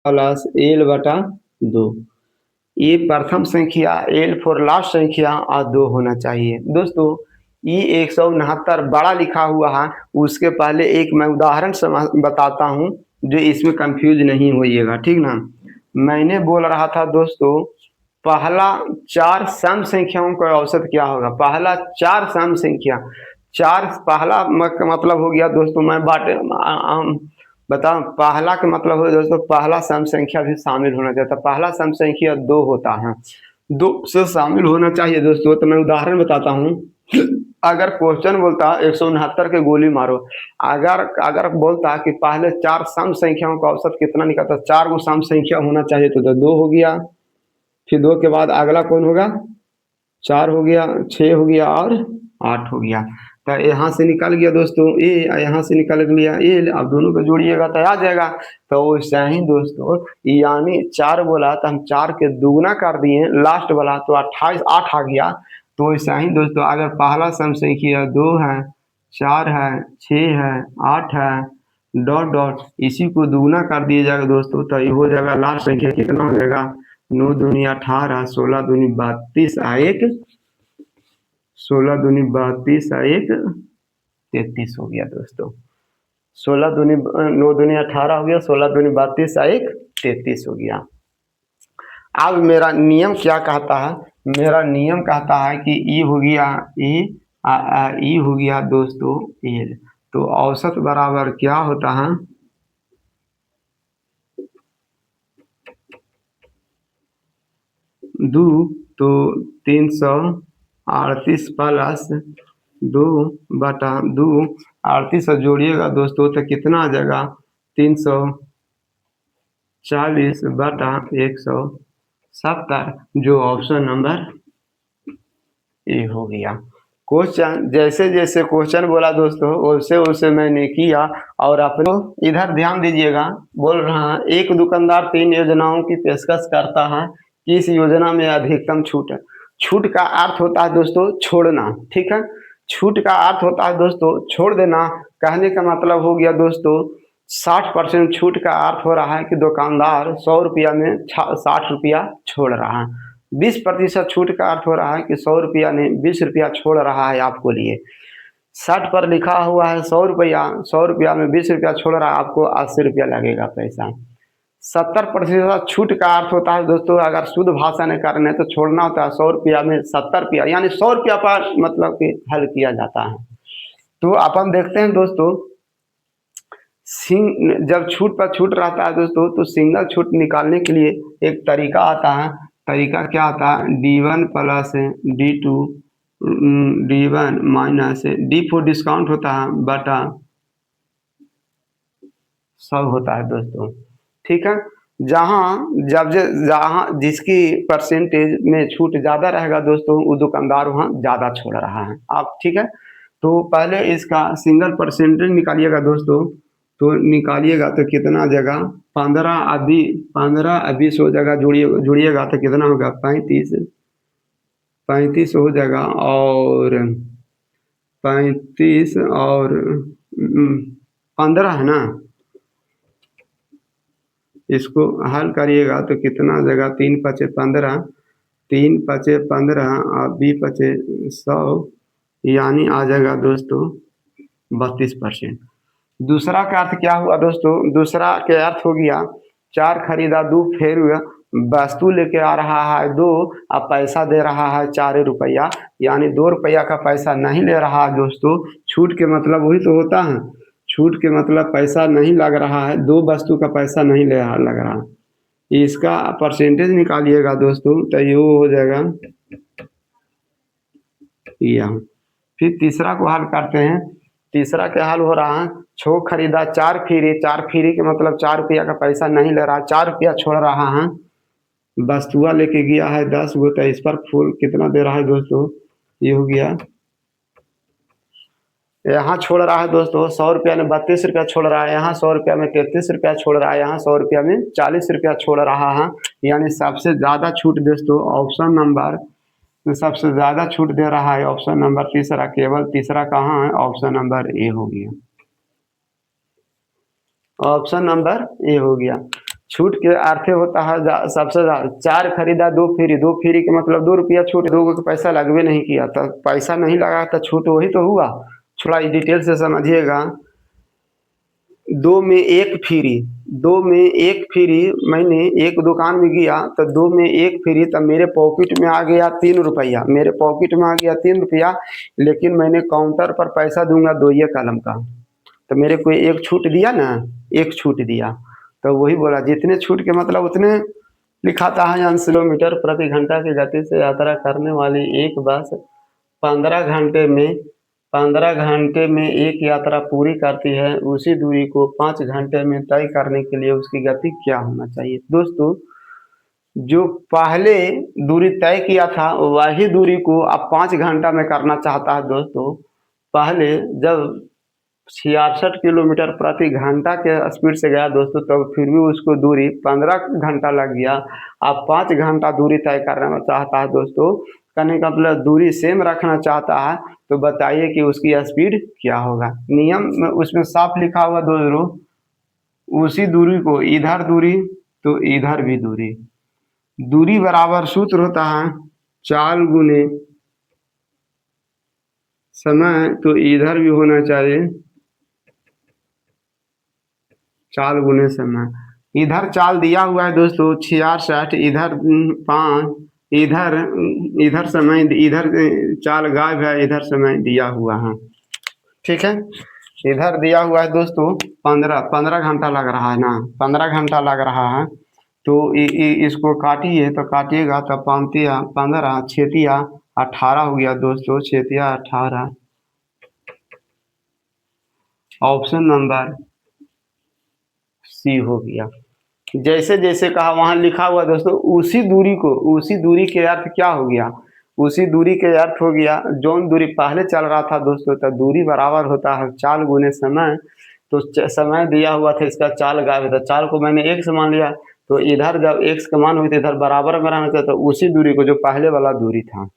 Plus L बटा 2। ये प्रथम संख्या, एल फॉर लास्ट संख्या और 2 होना चाहिए दोस्तों। ये 169 बड़ा लिखा हुआ है, उसके पहले एक मैं उदाहरण बताता हूँ जो इसमें कंफ्यूज नहीं होइएगा, ठीक ना। मैंने बोल रहा था दोस्तों, पहला 4 सम संख्याओं का औसत क्या होगा। पहला 4 सम संख्या, 4 पहला मतलब हो गया दोस्तों, मैं बताओ पहला का मतलब हो दोस्तों, पहला सम संख्या भी शामिल होना चाहिए। तो पहला सम संख्या 2 होता है, 2 से शामिल होना चाहिए दोस्तों। तो मैं उदाहरण बताता हूँ। अगर क्वेश्चन बोलता 169 के गोली मारो, अगर अगर बोलता कि पहले 4 सम संख्याओं का औसत कितना निकलता, 4 गो सम संख्या होना चाहिए, तो 2 हो गया। फिर 2 के बाद अगला कौन होगा, 4 हो गया, 6 हो गया और 8 हो गया। तो यहाँ से निकल गया दोस्तों ए, यहाँ से निकल गया ए। अब दोनों को जोड़िएगा तो आ जाएगा। तो वैसे ही दोस्तों, यानी 4 बोला तो हम 4 के दुगुना कर दिए लास्ट वाला, तो 28 8 आ गया। तो वैसे ही दोस्तों, अगर पहला सम संख्या 2 है, 4 है, 6 है, 8 है, डॉट डॉट इसी को दुगुना कर दिया जाएगा दोस्तों, तो ये हो जाएगा लास्ट संख्या कितना हो जाएगा, 9 दूनी 18, 16 दूनी 32 एक 16 दूनी 32 एक 33 हो गया दोस्तों। 16 दूनी 9 दूनी 18 हो गया, 16 दूनी 32 एक 33 हो गया। अब मेरा नियम क्या कहता है, मेरा नियम कहता है कि ई हो गया ई हो गया दोस्तों एल। तो औसत बराबर क्या होता है, 2 तो 338 प्लस 2 बटा 2, 38 से जोड़िएगा दोस्तों तो कितना आ जाएगा, 340 बटा 170, जो ऑप्शन नंबर ए हो गया। क्वेश्चन जैसे जैसे क्वेश्चन बोला दोस्तों, वैसे वैसे मैंने किया। और अपने इधर ध्यान दीजिएगा, बोल रहा है एक दुकानदार 3 योजनाओं की पेशकश करता है, किस योजना में अधिकतम छूट है। छूट का अर्थ होता है दोस्तों छोड़ना, ठीक है। छूट का अर्थ होता है दोस्तों छोड़ देना। कहने का मतलब हो गया दोस्तों, 60% छूट का अर्थ हो रहा है कि दुकानदार 100 रुपया में 60 रुपया छोड़ रहा है। 20% छूट का अर्थ हो रहा है कि 100 रुपया में 20 रुपया छोड़ रहा है आपको लिए। 60 पर लिखा हुआ है 100 रुपया, 100 रुपया में 20 रुपया छोड़ रहा है, आपको 80 रुपया लगेगा पैसा। 70% छूट का अर्थ होता है दोस्तों, अगर शुद्ध भाषा में करने तो छोड़ना होता है 100 रुपया में 70 रुपया, यानी 100 रुपया पर मतलब कि हल किया जाता है। तो अपन देखते हैं दोस्तों, जब छूट पर छूट रहता है दोस्तों, तो सिंगल छूट निकालने के लिए एक तरीका आता है। तरीका क्या आता है, D1 plus D2 D1 minus D4 discount होता है बटा 100 होता है दोस्तों, ठीक है। जहाँ जिसकी परसेंटेज में छूट ज़्यादा रहेगा दोस्तों, वो दुकानदार वहाँ ज़्यादा छोड़ रहा है आप, ठीक है। तो पहले इसका सिंगल परसेंटेज निकालिएगा दोस्तों, तो निकालिएगा तो कितना आ जाएगा, 15 20 हो जाएगा, जोड़िएगा तो कितना होगा, 35 हो जाएगा। और 35 और 15 है ना, इसको हल करिएगा तो कितना आ जाएगा, 3 पचे 15, 3 पचे 15 और 20 पचे 100, यानी आ जाएगा दोस्तों 32%। दूसरा का अर्थ क्या हुआ दोस्तों, दूसरा के अर्थ हो गया 4 खरीदा 2 फेर वस्तु लेके आ रहा है 2, अब पैसा दे रहा है 4 रुपया, यानी 2 रुपया का पैसा नहीं ले रहा है दोस्तों। छूट के मतलब वही तो होता है, छूट के मतलब पैसा नहीं लग रहा है, 2 वस्तु का पैसा नहीं लग रहा है। इसका परसेंटेज निकालिएगा दोस्तों, तो ये हो जाएगा यहाँ। फिर तीसरा को हल करते हैं। तीसरा क्या हल हो रहा है, 6 खरीदा 4 फ्री, 4 फ्री के मतलब 4 रुपया का पैसा नहीं ले रहा, 4 रुपया छोड़ रहा है। वस्तुआ लेके गया है 10 गो, तो इस पर फुल कितना दे रहा है दोस्तों, ये हो गया, यहाँ छोड़ रहा है दोस्तों 100 रुपया में 32 रुपया छोड़ रहा है, यहाँ 100 रुपया में 33 रुपया छोड़ रहा है, यहाँ 100 रुपया में 40 रुपया छोड़ रहा है। यानी सबसे ज़्यादा छूट दोस्तों ऑप्शन नंबर, सबसे ज़्यादा छूट दे रहा है ऑप्शन नंबर तीसरा। केवल तीसरा कहाँ है, ऑप्शन नंबर ए हो गया, ऑप्शन नंबर ए हो गया। छूट के अर्थ होता है सबसे ज्यादा 4 खरीदा 2 फ्री, 2 फ्री के मतलब 2 रुपया छूट, 2 को पैसा लगवे नहीं किया, तो पैसा नहीं लगा तो छूट वही तो हुआ। थोड़ा डिटेल से समझिएगा। 2 में 1 फ्री, 2 में 1 फ्री, मैंने एक दुकान में गया तो 2 में 1 फ्री, तब मेरे पॉकेट में आ गया 3 रुपया, मेरे पॉकेट में आ गया 3 रुपया, लेकिन मैंने काउंटर पर पैसा दूंगा 2 कलम का, तो मेरे को एक छूट दिया ना, एक छूट दिया। तो वही बोला जितने छूट के मतलब उतने लिखाता है। 5 किलोमीटर प्रति घंटा की गति से यात्रा करने वाली एक बस 15 घंटे में 15 घंटे में एक यात्रा पूरी करती है, उसी दूरी को 5 घंटे में तय करने के लिए उसकी गति क्या होना चाहिए। दोस्तों, जो पहले दूरी तय किया था वही दूरी को अब 5 घंटा में करना चाहता है। दोस्तों, पहले जब 66 किलोमीटर प्रति घंटा के स्पीड से गया दोस्तों, तो फिर भी उसको दूरी 15 घंटा लग गया। अब 5 घंटा दूरी तय करना चाहता है दोस्तों, कहने का मतलब दूरी सेम रखना चाहता है, तो बताइए कि उसकी स्पीड क्या होगा। नियम में उसमें साफ लिखा हुआ दोस्तों, उसी दूरी को इधर दूरी तो इधर भी दूरी, दूरी बराबर सूत्र होता है चाल गुने समय, तो इधर भी होना चाहिए चाल गुने समय। इधर चाल दिया हुआ है दोस्तों 66, इधर 5, इधर इधर समय, इधर चाल गायब है, इधर समय दिया हुआ है। ठीक है, इधर दिया हुआ है दोस्तों 15 घंटा लग रहा है ना, 15 घंटा लग रहा है। तो इसको काटिए, तो काटिएगा तो 5 15 छेतिया 18 हो गया दोस्तों, छेतिया 18, ऑप्शन नंबर सी हो गया। जैसे जैसे कहा वहां लिखा हुआ दोस्तों, उसी दूरी को, उसी दूरी के अर्थ क्या हो गया, उसी दूरी के अर्थ हो गया जौन दूरी पहले चल रहा था दोस्तों, तो दूरी बराबर होता है चाल गुने समय। तो समय दिया हुआ था, इसका चाल गायब था, चाल को मैंने एक मान लिया, तो इधर जब x का मान हुई तो इधर बराबर में रहना चाहिए, तो उसी दूरी को जो पहले वाला दूरी था।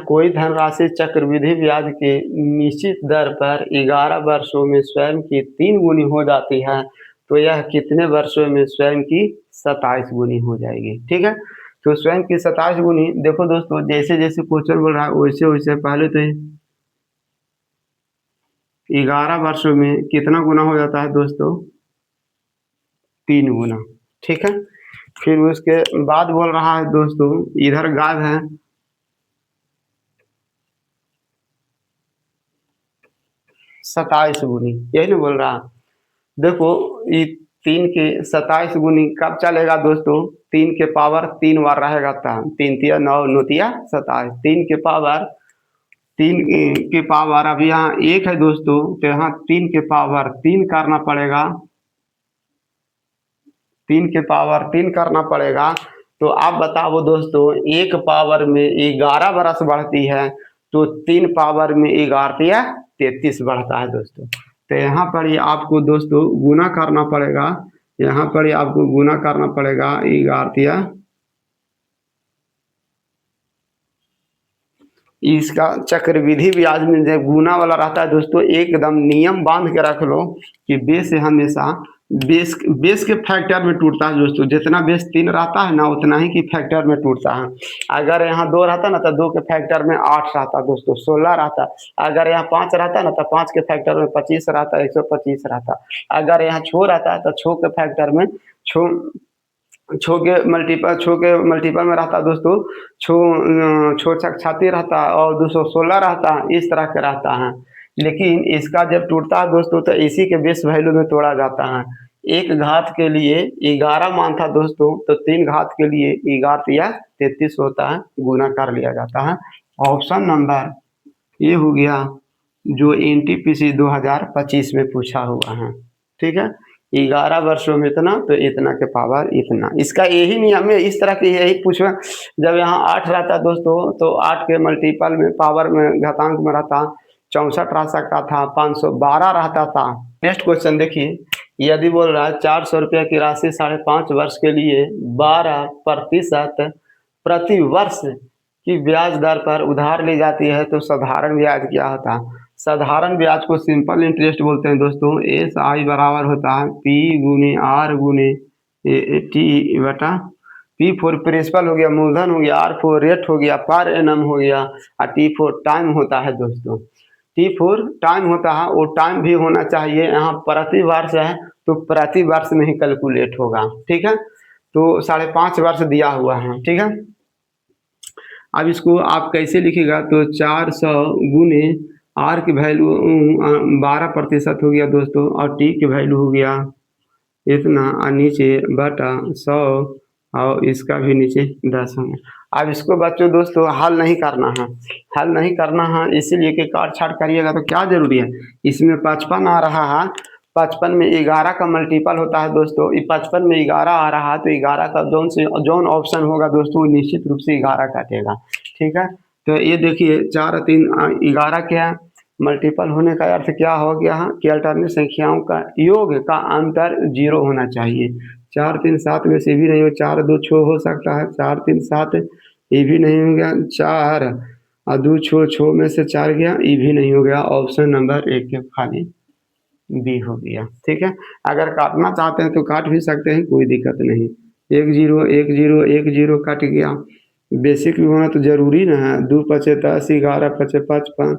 कोई धनराशि चक्रवृद्धि ब्याज की निश्चित दर पर 11 वर्षों में स्वयं की 3 गुनी हो जाती है, तो यह कितने वर्षों में स्वयं की 27 गुनी हो जाएगी। ठीक है, तो स्वयं की 27 गुनी, देखो दोस्तों जैसे जैसे क्वेश्चन बोल रहा है वैसे वैसे पहले तो 11 वर्षों में कितना गुना हो जाता है दोस्तों, 3 गुना। ठीक है, फिर उसके बाद बोल रहा है दोस्तों, इधर गायब है 27 गुनी, यही नहीं बोल रहा। देखो ये 3 के 27 गुनी कब चलेगा दोस्तों, 3 के पावर 3 बार रहेगा, 3 तिया 9 9 तिया 27, 3 के पावर 3 के पावर, अब यहाँ 1 है दोस्तों, तो यहाँ 3 के पावर 3 करना पड़ेगा, 3 के पावर 3 करना पड़ेगा। तो आप बताओ दोस्तों, 1 पावर में 11 बरस बढ़ती है, तो 3 पावर में 11 या 33 बढ़ता है दोस्तों। तो यहाँ पर ये आपको दोस्तों गुना करना पड़ेगा, यहाँ पर आपको गुना करना पड़ेगा 11 इसका चक्रवृद्धि ब्याज में जब गुना वाला रहता है दोस्तों, एकदम नियम बांध के रख लो कि बेस हमेशा बेस के फैक्टर में टूटता है दोस्तों, जितना बेस 3 रहता है ना उतना ही की फैक्टर में टूटता है। अगर यहाँ 2 रहता ना तो 2 के फैक्टर में 8 रहता दोस्तों, 16 रहता। अगर यहाँ 5 रहता ना तो 5 के फैक्टर में 25 रहता, 125 रहता। अगर यहाँ 6 रहता तो 6 के फैक्टर में 6 के मल्टीपल में रहता दोस्तों, 6 छक 36 रहता और 216 रहता, इस तरह का रहता है। लेकिन इसका जब टूटता है दोस्तों, तो इसी के बेस वैल्यू में तोड़ा जाता है। 1 घात के लिए 11 मान था दोस्तों, तो 3 घात के लिए 11 या 33 होता है, गुना कर लिया जाता है। ऑप्शन नंबर ये हो गया जो एनटीपीसी 2025 में पूछा हुआ है। ठीक है, 11 वर्षों में इतना, तो इतना के पावर इतना, इसका यही नियम है। इस तरह के यही पूछा, जब यहाँ 8 रहता दोस्तों, तो 8 के मल्टीपल में पावर में घातांक में रहता 64 रह सकता था, 512 रहता था। नेक्स्ट क्वेश्चन देखिए, यदि बोल रहा है 400 रुपया की राशि 5.5 वर्ष के लिए 12% प्रति वर्ष की ब्याज दर पर उधार ली जाती है, तो साधारण ब्याज क्या होता है। साधारण ब्याज को सिंपल इंटरेस्ट बोलते हैं दोस्तों। एस आई बराबर होता है पी गुने आर गुने टी बटा पी फोर प्रिंसिपल हो गया, मूलधन हो गया, आर फोर रेट हो गया, पर एनम हो गया, और टी फोर टाइम होता है दोस्तों। टी फोर टाइम होता है, वो टाइम भी होना चाहिए। यहाँ प्रति वर्ष है तो प्रति वर्ष में ही कैलकुलेट होगा, ठीक है। तो 5.5 वर्ष दिया हुआ है, ठीक है। अब इसको आप कैसे लिखिएगा, तो 400 गुने आर की वैल्यू 12% हो गया दोस्तों, और टी की वैल्यू हो गया इतना, और नीचे बटा 100, और इसका भी नीचे 10 होंगे। अब इसको बच्चों दोस्तों हल नहीं करना है, हल नहीं करना है इसीलिए कि काट छाट करिएगा तो क्या जरूरी है। इसमें 55 आ रहा है, 55 में 11 का मल्टीपल होता है दोस्तों। 55 में 11 आ रहा है तो 11 का जोन ऑप्शन होगा दोस्तों निश्चित रूप से 11 काटेगा, ठीक है। तो ये देखिए 4 3 11 क्या मल्टीपल होने का अर्थ क्या हो गया कि अल्टरनेट संख्याओं का योग का अंतर 0 होना चाहिए। 4 3 7 में से भी नहीं हो, 4 2 6 हो सकता है, 4 3 7 ये भी नहीं हो गया, 4 और 2 6 में से 4 गया, ये भी नहीं हो गया। ऑप्शन नंबर 1 के खाली बी हो गया, ठीक है। अगर काटना चाहते हैं तो काट भी सकते हैं, कोई दिक्कत नहीं। 1 0 1 0 1 0 कट गया। बेसिक भी होना तो जरूरी ना है। 2 5 10 11 5 55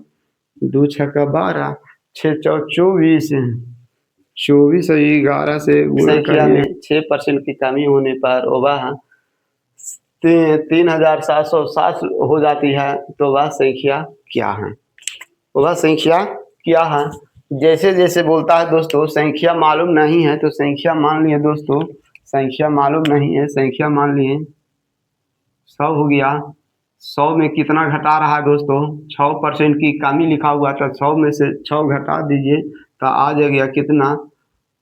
2 6 12 6 4 24 24 और 11 से गुणा करिए। 6% की कमी होने पर वह 3760 हो जाती है। तो वह संख्या क्या है, वह संख्या क्या है। जैसे जैसे बोलता है दोस्तों संख्या मालूम नहीं है तो संख्या मान लिए दोस्तों, संख्या मालूम नहीं है, संख्या मान लिए 100 हो गया। 100 में कितना घटा रहा है दोस्तों, 6% की कमी लिखा हुआ था, 100 में से 6 घटा दीजिए तो आ जाएगा कितना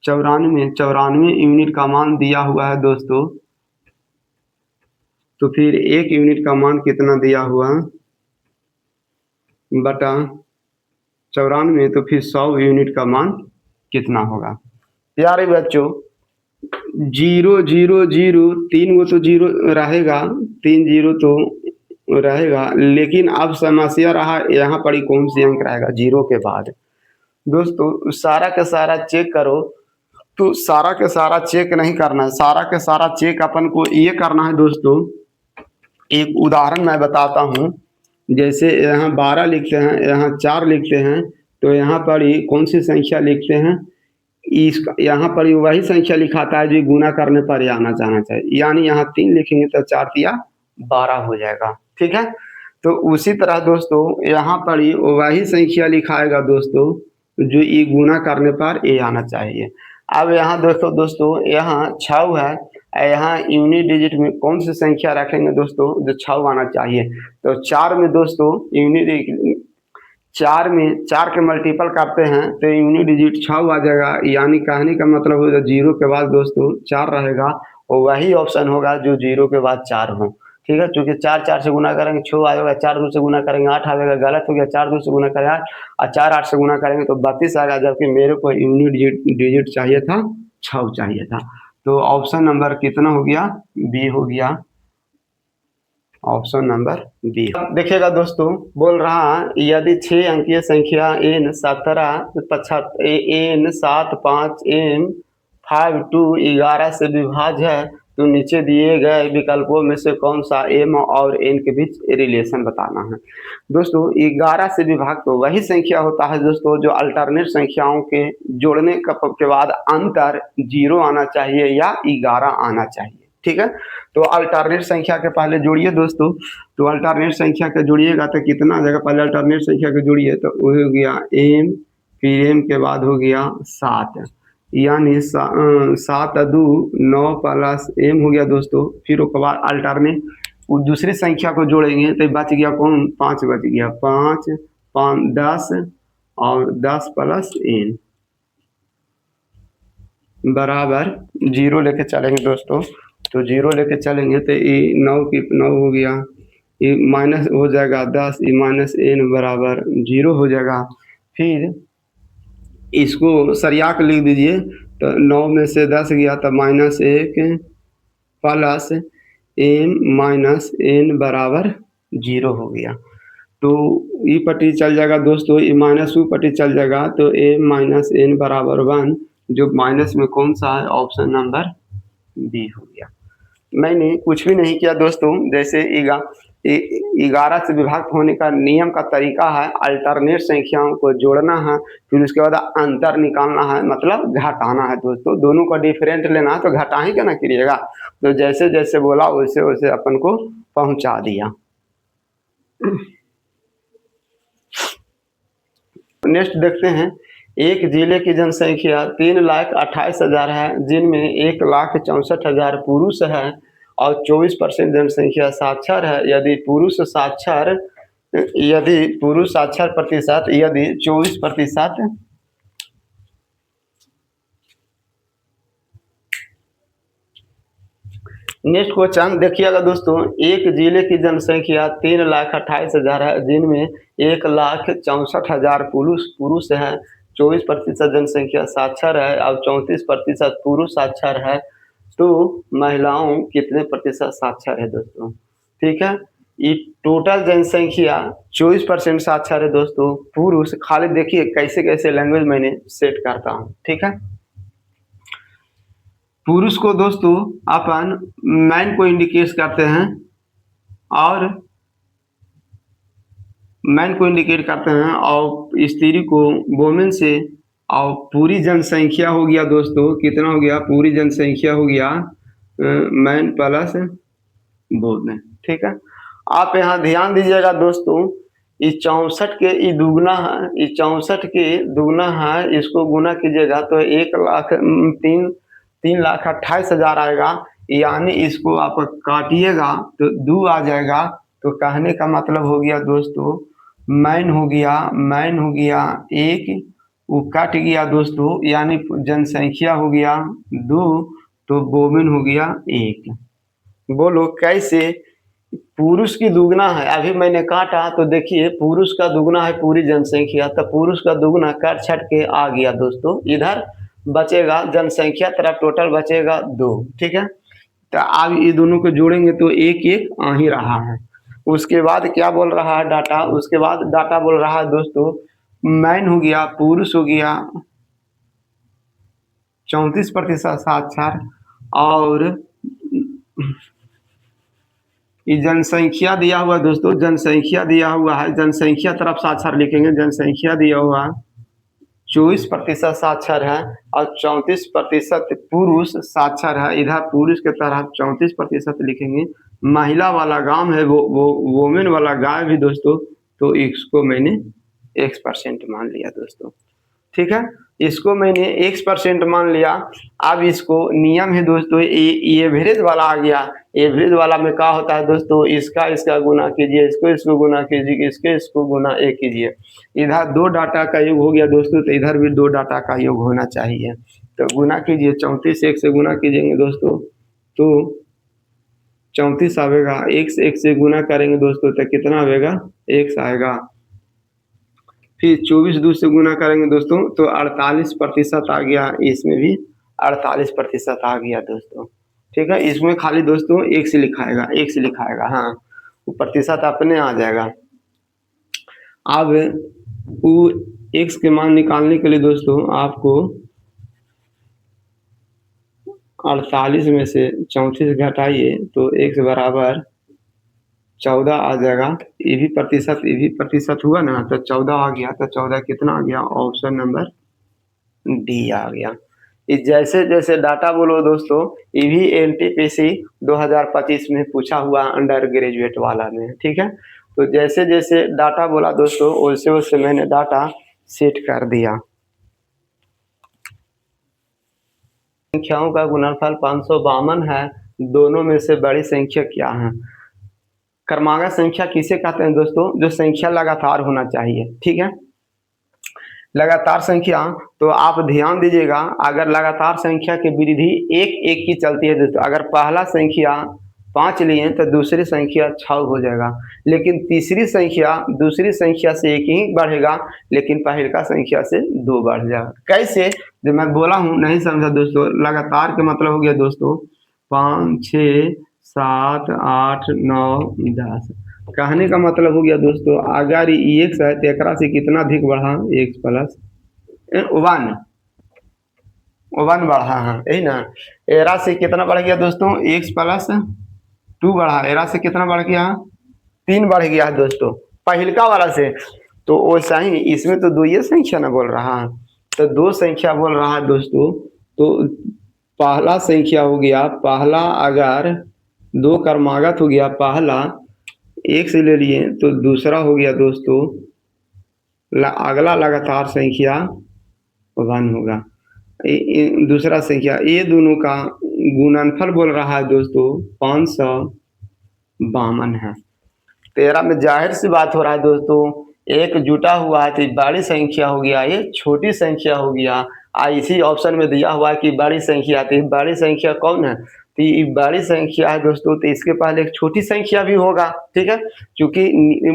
94 यूनिट का मान दिया हुआ है दोस्तों। तो फिर 1 यूनिट का मान कितना दिया हुआ बटा 94, तो फिर 100 यूनिट का मान कितना होगा। प्यारे बच्चों 0 0 0 3 वो तो 0 रहेगा, 3 0 तो रहेगा, लेकिन अब समस्या रहा यहाँ पर कौन सी अंक रहेगा 0 के बाद। दोस्तों सारा का सारा चेक करो, तो सारा के सारा चेक नहीं करना है, सारा के सारा चेक अपन को ये करना है दोस्तों। एक उदाहरण मैं बताता हूँ, जैसे यहाँ 12 लिखते हैं, यहाँ 4 लिखते हैं, तो यहाँ पर ही कौन सी संख्या लिखते हैं, इसका यहाँ पर ही वही संख्या लिखाता है जो गुना करने पर ही आना जाना चाहिए। यानी यहाँ 3 लिखेंगे तो 4 तिया 12 हो जाएगा, ठीक है। तो उसी तरह दोस्तों यहाँ पर ही वही संख्या लिखाएगा दोस्तों जो ये गुना करने पर ये आना चाहिए। अब यहाँ दोस्तों यहाँ 6 है, यहाँ यूनिट डिजिट में कौन सी संख्या रखेंगे दोस्तों जो 6 आना चाहिए। तो 4 में दोस्तों यूनिट 4 में 4 के मल्टीपल करते हैं तो यूनिट डिजिट 6 आ जाएगा। यानी कहने का मतलब होगा 0 के बाद दोस्तों 4 रहेगा और वही ऑप्शन होगा जो 0 के बाद 4 हो, ठीक है। क्योंकि 4 4 से गुना करेंगे 6 आएगा, 4 2 से गुना करेंगे 8 आएगा, गलत हो गया। 4 2 से गुना करें 8 और 4 8 से गुना करेंगे तो 32 आएगा, जबकि मेरे को यूनिट डिजिट चाहिए था 6 चाहिए था। तो ऑप्शन नंबर कितना हो गया, बी हो गया, ऑप्शन नंबर बी। देखिएगा दोस्तों बोल रहा है यदि 6 अंकीय संख्या n 7 5 m 5 2 11 से विभाज्य है तो नीचे दिए गए विकल्पों में से कौन सा m और n के बीच रिलेशन बताना है। दोस्तों 11 से विभाग तो वही संख्या होता है दोस्तों जो अल्टरनेट संख्याओं के जोड़ने के बाद अंतर 0 आना चाहिए या 11 आना चाहिए, ठीक है। तो अल्टरनेट संख्या के पहले जोड़िए दोस्तों, तो अल्टरनेट संख्या के जोड़िएगा तो कितना आ जाएगा, पहले अल्टरनेट संख्या के जोड़िए तो वो हो गया m, फिर m के बाद हो गया 7, यानी 7 2 9 प्लस m हो गया दोस्तों। फिर उसके बाद अल्टरनेट दूसरी संख्या को जोड़ेंगे तो बच गया कौन, 5 बच गया, 5 5 10 और 10 प्लस n बराबर 0 लेके चलेंगे दोस्तों। तो 0 लेके चलेंगे तो ये 9 की 9 हो गया, ये माइनस हो जाएगा 10, ये माइनस n बराबर 0 हो जाएगा। फिर इसको सरिया के लिख दीजिए तो 9 में से 10 गया तो -1 प्लस m माइनस n बराबर 0 हो गया। तो ई पट्टी चल जाएगा दोस्तों, ई माइनस यू पट्टी चल जाएगा, तो ए माइनस एन बराबर 1, जो माइनस में कौन सा है, ऑप्शन नंबर बी हो गया। मैंने कुछ भी नहीं किया दोस्तों, जैसे 11 से विभाक्त होने का नियम का तरीका है, अल्टरनेट संख्याओं को जोड़ना है, फिर उसके बाद अंतर निकालना है, मतलब घटाना है दोस्तों, दोनों का डिफरेंट लेना है तो घटा ही क्या ना करिएगा। तो जैसे जैसे बोला वैसे वैसे अपन को पहुंचा दिया। नेक्स्ट देखते हैं, एक जिले की जनसंख्या 3,28,000 है, जिनमें 1,64,000 पुरुष है और 24% जनसंख्या साक्षर है। यदि पुरुष साक्षर प्रतिशत यदि 24%। नेक्स्ट क्वेश्चन देखिएगा दोस्तों, एक जिले की जनसंख्या 3,28,000 है, जिनमें 1,64,000 पुरुष है, 24% जनसंख्या साक्षर है और 34% पुरुष साक्षर है, तो महिलाओं कितने प्रतिशत साक्षर है दोस्तों। ठीक है, ये टोटल जनसंख्या 24% साक्षर है दोस्तों, पुरुष खाली देखिए कैसे कैसे लैंग्वेज मैंने सेट करता हूँ। ठीक है, पुरुष को दोस्तों अपन मैन को इंडिकेट करते हैं और स्त्री को वोमेन से, और पूरी जनसंख्या हो गया दोस्तों, कितना हो गया, पूरी जनसंख्या हो गया मैन प्लस वोमेन। ठीक है, आप यहाँ ध्यान दीजिएगा दोस्तों, इस 64 के ये दुगना है, इस 64 के दुगना है, इसको गुना कीजिएगा तो 3,28,000 आएगा, यानी इसको आप काटिएगा तो 2 आ जाएगा। तो कहने का मतलब हो गया दोस्तों, मैन हो गया 1, वो कट गया दोस्तों, यानी जनसंख्या हो गया 2, तो वोमेन हो गया 1। बोलो कैसे, पुरुष की दुगना है, अभी मैंने काटा तो देखिए पुरुष का दुगना है पूरी जनसंख्या, तो पुरुष का दुगना काट छट के आ गया दोस्तों, इधर बचेगा जनसंख्या तरफ टोटल बचेगा 2। ठीक है, तो अब ये दोनों को जोड़ेंगे तो 1 आ ही रहा है। उसके बाद क्या बोल रहा है डाटा, उसके बाद डाटा बोल रहा है दोस्तों, मैन हो गया, पुरुष हो गया 34% साक्षर, और ये जनसंख्या दिया हुआ दोस्तों, जनसंख्या दिया हुआ है, जनसंख्या तरफ साक्षर लिखेंगे, जनसंख्या दिया हुआ 24% साक्षर है और 34% पुरुष साक्षर है, इधर पुरुष के तरफ 34% लिखेंगे। महिला वाला गांव है वो वोमेन वाला गाय भी दोस्तों, तो इसको मैंने X% मान लिया दोस्तों। ठीक है, इसको मैंने X% मान लिया। अब इसको नियम है दोस्तों, ये एवरेज वाला आ गया, एवरेज वाला में क्या होता है दोस्तों, इसका गुना कीजिए, इसको गुना कीजिए, इसको गुना A कीजिए। इधर 2 डाटा का योग हो गया दोस्तों, तो इधर भी 2 डाटा का योग होना चाहिए। तो गुना कीजिए, 34 1 से गुना कीजिएंगे दोस्तों तो 34 आएगा, 1 से गुना करेंगे दोस्तों तो कितना आएगा, X आएगा। फिर 24 2 से गुना करेंगे दोस्तों तो 48% आ गया, इसमें भी 48% आ गया दोस्तों। ठीक है, इसमें खाली दोस्तों 1 से लिखाएगा, हाँ वो प्रतिशत अपने आ जाएगा। अब वो X के मान निकालने के लिए दोस्तों आपको 48 में से 34 घटाइए तो X बराबर 14 आ जाएगा। ये भी प्रतिशत हुआ ना, तो 14 आ गया, तो 14 कितना आ गया, ऑप्शन नंबर डी आ गया। जैसे जैसे डाटा बोलो दोस्तों, ये भी NTPC 2025 में पूछा हुआ अंडर ग्रेजुएट वाला में। ठीक है, तो जैसे जैसे डाटा बोला दोस्तों वैसे वैसे मैंने डाटा सेट कर दिया। संख्याओं का गुणनफल 552 है, दोनों में से बड़ी संख्या क्या है। क्रमांक संख्या किसे कहते हैं दोस्तों, जो संख्या लगातार होना चाहिए। ठीक है, लगातार संख्या, तो आप ध्यान दीजिएगा, अगर लगातार संख्या की वृद्धि 1 की चलती है दोस्तों, अगर पहला संख्या 5 लिए तो दूसरी संख्या 6 हो जाएगा, लेकिन तीसरी संख्या दूसरी संख्या से 1 ही बढ़ेगा, लेकिन पहले का संख्या से 2 बढ़ जाएगा। कैसे, जो मैं बोला हूँ नहीं समझा दोस्तों, लगातार का मतलब हो गया दोस्तों 5 6 7 8 9 10, कहने का मतलब हो गया दोस्तों, अगर ई एक्स है तो एकरा से कितना अधिक बढ़ा, एक्स प्लस वन, वन बढ़ा है, यही ना। एरा से कितना बढ़ गया दोस्तों, एक्स प्लस टू बढ़ा, एरा से कितना बढ़ गया, तीन बढ़ गया है दोस्तों पहिलका वाला से। तो वैसा ही इसमें तो दो ये संख्या ना बोल रहा है, तो दो संख्या बोल रहा है दोस्तों। तो पहला संख्या हो गया, पहला अगर दो क्रमागत हो गया, पहला एक से ले लिए तो दूसरा हो गया दोस्तों अगला लगातार संख्या वन होगा। दूसरा संख्या ये दोनों का गुणनफल बोल रहा है दोस्तों 552 है। तेरह में जाहिर सी बात हो रहा है दोस्तों, एक जुटा हुआ है तो बड़ी संख्या हो गया, ये छोटी संख्या हो गया। इसी ऑप्शन में दिया हुआ है कि बड़ी संख्या, तो बड़ी संख्या कौन है, तो ये बड़ी संख्या है दोस्तों, तो इसके पहले एक छोटी संख्या भी होगा, ठीक है। क्योंकि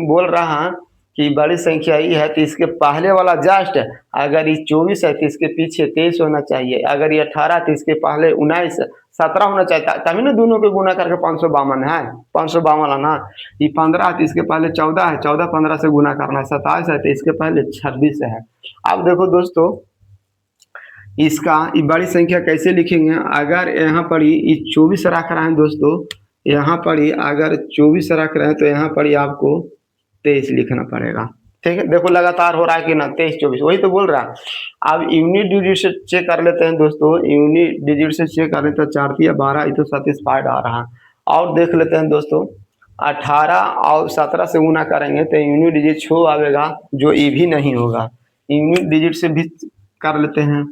बोल रहा है कि बड़ी संख्या ये है तो इसके पहले वाला जस्ट, अगर ये 24 है तो इसके पीछे 23 होना चाहिए, अगर ये 18 तो इसके पहले 19 17 होना चाहिए, तभी ना दोनों को गुना करके 552 है, 552 आना। ये 15 है तो इसके पहले 14 है, 14 15 से गुना करना है, 27 है तो इसके पहले 26 है। अब देखो दोस्तों इसका ये बड़ी संख्या कैसे लिखेंगे, अगर यहाँ पर ये 24 रख रहे हैं दोस्तों, यहाँ पर ही अगर 24 रख रहे हैं तो यहाँ पर ही आपको 23 लिखना पड़ेगा, ठीक है। देखो लगातार हो रहा है कि ना, 23 24 वही तो बोल रहा है। अब यूनिट डिजिट से चेक कर लेते हैं दोस्तों, यूनिट डिजिट से चेक कर लेते हैं, 4 या 12 ये तो सेटिस्फाइड आ रहा है। और देख लेते हैं दोस्तों 18 और 17 से गुना करेंगे तो यूनिट डिजिट 6 आएगा, जो ये भी नहीं होगा। यूनिट डिजिट से भी कर लेते हैं,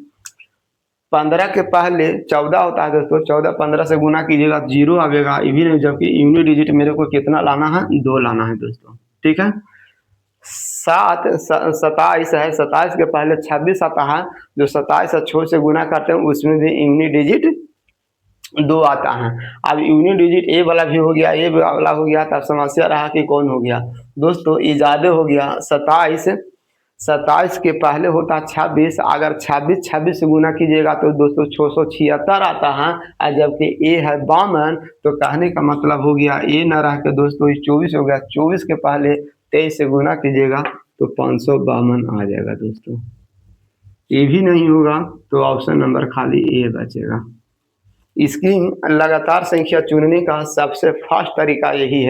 15 के पहले 14 होता है दोस्तों, 14 15 से गुना कीजिएगा 0 आएगा, ये भी नहीं, जबकि यूनिट डिजिट मेरे को कितना लाना है, 2 लाना है दोस्तों, ठीक है। 27 है, 27 के पहले 26 आता है, जो 27 और 6 से गुना करते हैं उसमें भी यूनिट डिजिट 2 आता है। अब यूनिट डिजिट ए वाला भी हो गया, ए वाला हो गया, तब समस्या रहा कि कौन हो गया दोस्तों, ये ज़्यादा हो गया। 27 के पहले होता 26, अगर 26 से गुना कीजिएगा तो दोस्तों 676 आता है, और जबकि ए है 52, तो कहने का मतलब हो गया ए न रह के दोस्तों 24 हो गया, 24 के पहले 23 से गुना कीजिएगा तो 552 आ जाएगा दोस्तों। ये भी नहीं होगा तो ऑप्शन नंबर खाली ए बचेगा। इसकी लगातार संख्या चुनने का सबसे फास्ट तरीका यही है।